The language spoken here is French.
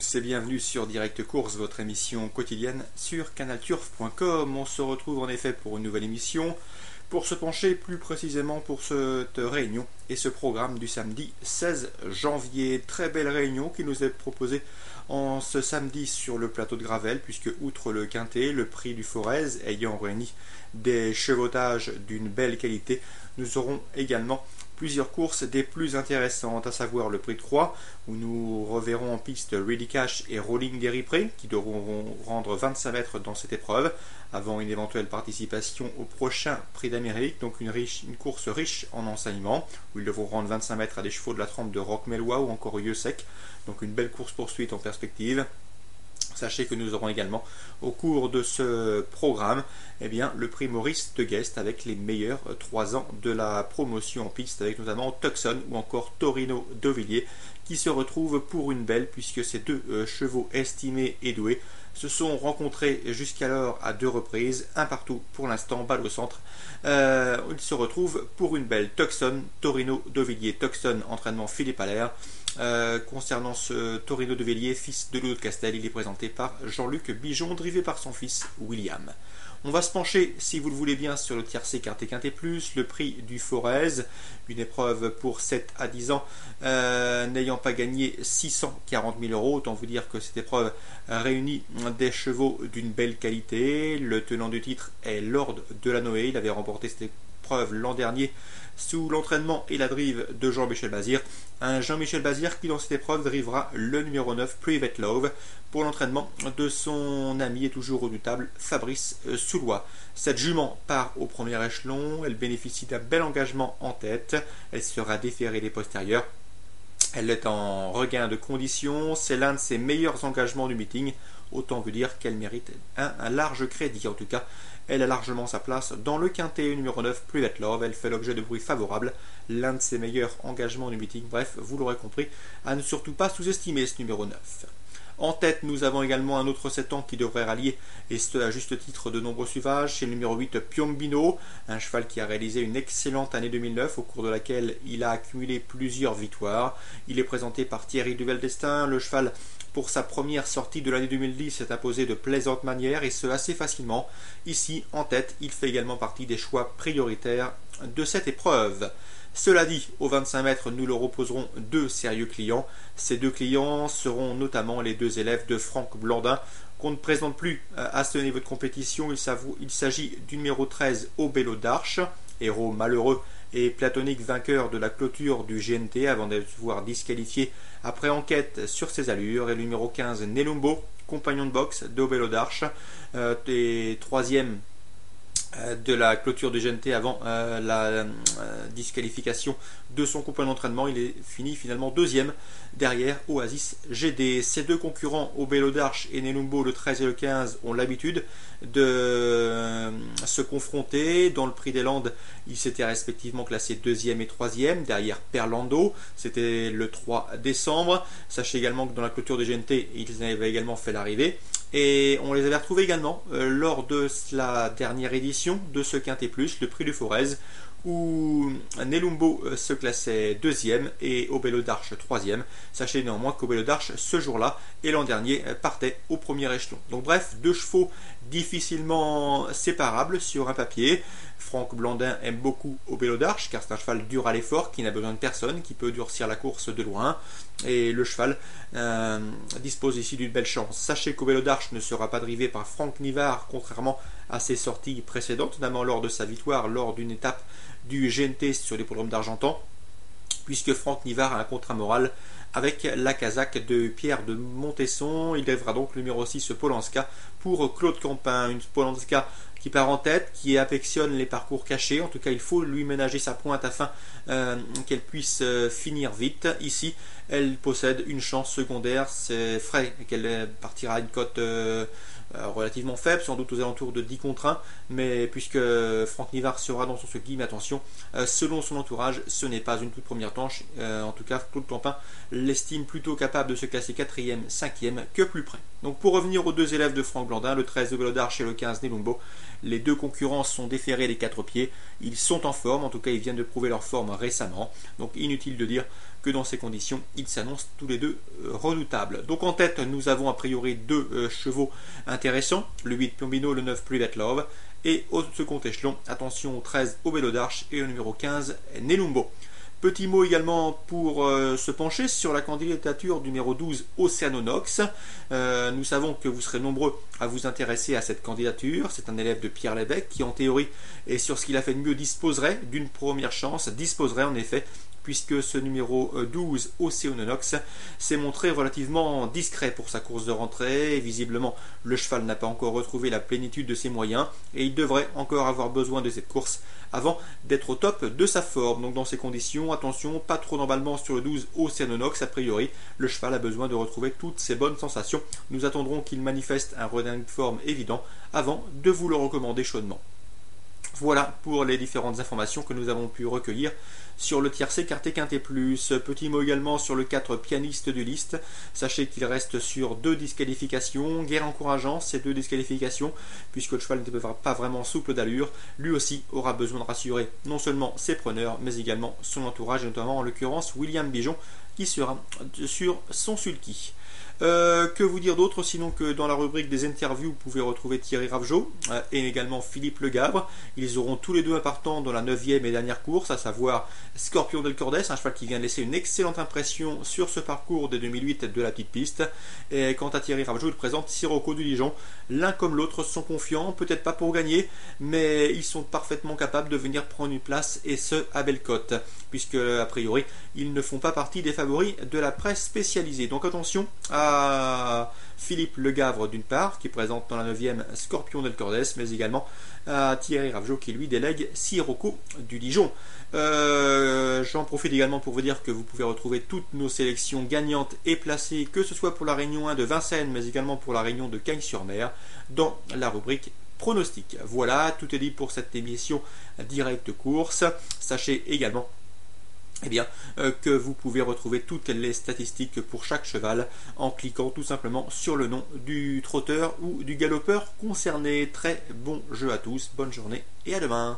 C'est bienvenue sur Direct Course, votre émission quotidienne sur canalturf.com. On se retrouve en effet pour une nouvelle émission, pour se pencher plus précisément pour cette réunion et ce programme du samedi 16 janvier. Très belle réunion qui nous est proposée en ce samedi sur le plateau de Gravel, puisque outre le Quintet, le prix du Forez ayant réuni des chevautages d'une belle qualité, nous aurons également plusieurs courses des plus intéressantes, à savoir le Prix de Croix, où nous reverrons en piste Ready Cash et Rolling Derry Prix, qui devront rendre 25 mètres dans cette épreuve, avant une éventuelle participation au prochain Prix d'Amérique, donc une course riche en enseignements, où ils devront rendre 25 mètres à des chevaux de la trempe de Rock Mellois ou encore Yeux Sec, donc une belle course-poursuite en perspective. Sachez que nous aurons également au cours de ce programme le prix Maurice de Guest avec les meilleurs 3 ans de la promotion en piste, avec notamment Tucson ou encore Torino d'Auvilliers qui se retrouvent pour une belle, puisque ces deux chevaux estimés et doués se sont rencontrés jusqu'alors à 2 reprises, un partout pour l'instant, balle au centre. Ils se retrouvent pour une belle. Tucson, Torino d'Auvilliers. Tucson, entraînement Philippe Allaire. Concernant ce Torino d'Auvilliers, fils de Louis de Castel, il est présenté par Jean-Luc Bijon, drivé par son fils William. On va se pencher, si vous le voulez bien, sur le tiercé Quintet Plus, le prix du Forez, une épreuve pour 7 à 10 ans, n'ayant pas gagné 640 000 euros. Autant vous dire que cette épreuve réunit des chevaux d'une belle qualité. Le tenant du titre est Lord Delanoë. Il avait remporté cette épreuve l'an dernier sous l'entraînement et la drive de Jean-Michel Bazir. Un Jean-Michel Bazir qui dans cette épreuve drivera le numéro 9 Private Love pour l'entraînement de son ami et toujours redoutable Fabrice Soulois. Cette jument part au premier échelon, elle bénéficie d'un bel engagement en tête, elle sera déférée des postérieurs. Elle est en regain de conditions, c'est l'un de ses meilleurs engagements du meeting, autant vous dire qu'elle mérite un large crédit. En tout cas, elle a largement sa place dans le quintet numéro 9, Private Love. Elle fait l'objet de bruits favorables, l'un de ses meilleurs engagements du meeting. Bref, vous l'aurez compris, à ne surtout pas sous-estimer ce numéro 9. En tête, nous avons également un autre 7 ans qui devrait rallier, et ce à juste titre, de nombreux suivages. C'est le numéro 8, Piombino, un cheval qui a réalisé une excellente année 2009, au cours de laquelle il a accumulé plusieurs victoires. Il est présenté par Thierry Duval-Destin. Le cheval, pour sa première sortie de l'année 2010, s'est imposé de plaisante manière, et ce assez facilement. Ici, en tête, il fait également partie des choix prioritaires de cette épreuve. Cela dit, aux 25 mètres, nous leur opposerons 2 sérieux clients. Ces 2 clients seront notamment les 2 élèves de Franck Blandin, qu'on ne présente plus à ce niveau de compétition. Il s'agit du numéro 13, Obélo d'Arche, héros malheureux et platonique vainqueur de la clôture du GNT avant de se voir disqualifié après enquête sur ses allures, et le numéro 15, Nelumbo, compagnon de boxe d'Obélo d'Arche, et 3e de la clôture du GNT avant la disqualification de son compagnon d'entraînement. Il est fini finalement 2e derrière Oasis GD. Ces 2 concurrents, Obélo d'Arche et Nelumbo, le 13 et le 15, ont l'habitude de se confronter. Dans le Prix des Landes, ils s'étaient respectivement classés 2e et 3e derrière Perlando. C'était le 3 décembre. Sachez également que dans la clôture du GNT, ils avaient également fait l'arrivée. Et on les avait retrouvés également lors de la dernière édition de ce Quintet Plus, le prix du Forez, où Nelumbo se classait 2e et Obélo d'Arche 3e. Sachez néanmoins qu'Obélo d'Arche, ce jour-là et l'an dernier, partait au premier échelon. Donc bref, 2 chevaux difficilement séparables sur un papier. Franck Blandin aime beaucoup Obélo d'Arche, car c'est un cheval dur à l'effort, qui n'a besoin de personne, qui peut durcir la course de loin. Et le cheval dispose ici d'une belle chance. Sachez qu'Obélo d'Arche ne sera pas drivé par Franck Nivard, contrairement à ses sorties précédentes, notamment lors de sa victoire lors d'une étape du GNT sur l'hippodrome d'Argentan, puisque Franck Nivard a un contrat moral avec la casaque de Pierre de Montesson. Il devra donc le numéro 6, Polanska, pour Claude Campin. Une Polanska qui part en tête, qui affectionne les parcours cachés. En tout cas, il faut lui ménager sa pointe afin qu'elle puisse finir vite. Ici, elle possède une chance secondaire. C'est frais qu'elle partira à une cote relativement faible, sans doute aux alentours de 10 contre 1, mais puisque Franck Nivard sera dans son ski, mais attention, selon son entourage, ce n'est pas une toute première tanche. En tout cas, Claude Campin l'estime plutôt capable de se classer 4e, 5e que plus près. Donc pour revenir aux 2 élèves de Franck Blandin, le 13 de Obélo d'Arche et le 15 Nelumbo, les 2 concurrents sont déférés des 4 pieds. Ils sont en forme, en tout cas ils viennent de prouver leur forme récemment. Donc inutile de dire que dans ces conditions, ils s'annoncent tous les deux redoutables. Donc en tête, nous avons a priori deux chevaux intéressants, le 8 Piombino, le 9 Private Love, et au second échelon, attention au 13 Obelo d'Arche et au numéro 15 Nelumbo. Petit mot également pour se pencher sur la candidature numéro 12 Oceanonox. Nous savons que vous serez nombreux à vous intéresser à cette candidature. C'est un élève de Pierre Lévesque qui en théorie et sur ce qu'il a fait de mieux disposerait d'une première chance, disposerait en effet, puisque ce numéro 12 Oceanonox s'est montré relativement discret pour sa course de rentrée. Visiblement, le cheval n'a pas encore retrouvé la plénitude de ses moyens et il devrait encore avoir besoin de cette course avant d'être au top de sa forme. Donc dans ces conditions, attention, pas trop d'emballement sur le 12 Oceanonox. A priori, le cheval a besoin de retrouver toutes ses bonnes sensations. Nous attendrons qu'il manifeste un regain de forme évident avant de vous le recommander chaudement. Voilà pour les différentes informations que nous avons pu recueillir sur le tiercé quarté quinté plus. Petit mot également sur le 4 pianiste du liste. Sachez qu'il reste sur 2 disqualifications. Guère encourageant ces 2 disqualifications, puisque le cheval n'était pas vraiment souple d'allure. Lui aussi aura besoin de rassurer non seulement ses preneurs, mais également son entourage, et notamment en l'occurrence William Bijon, qui sera sur son sulky. Que vous dire d'autre sinon que dans la rubrique des interviews, vous pouvez retrouver Thierry Ravgeot et également Philippe Legavre. Ils auront tous les deux un partant dans la 9e et dernière course, à savoir Scorpion del Cordes, un cheval qui vient de laisser une excellente impression sur ce parcours de 2008 de la petite piste. Et quant à Thierry Ravgeot, il présente Sirocco du Dijon. L'un comme l'autre sont confiants, peut-être pas pour gagner, mais ils sont parfaitement capables de venir prendre une place, et ce à belle cote, puisque a priori ils ne font pas partie des favoris de la presse spécialisée. Donc attention à Philippe Legavre d'une part, qui présente dans la 9e Scorpion del Cordes, mais également à Thierry Ravgeot qui lui délègue Sirocco du Dijon. J'en profite également pour vous dire que vous pouvez retrouver toutes nos sélections gagnantes et placées, que ce soit pour la Réunion 1 de Vincennes, mais également pour la Réunion de Cagnes-sur-Mer, dans la rubrique pronostic. Voilà, tout est dit pour cette émission Direct Course. Sachez également que vous pouvez retrouver toutes les statistiques pour chaque cheval en cliquant tout simplement sur le nom du trotteur ou du galopeur concerné. Très bon jeu à tous, bonne journée et à demain.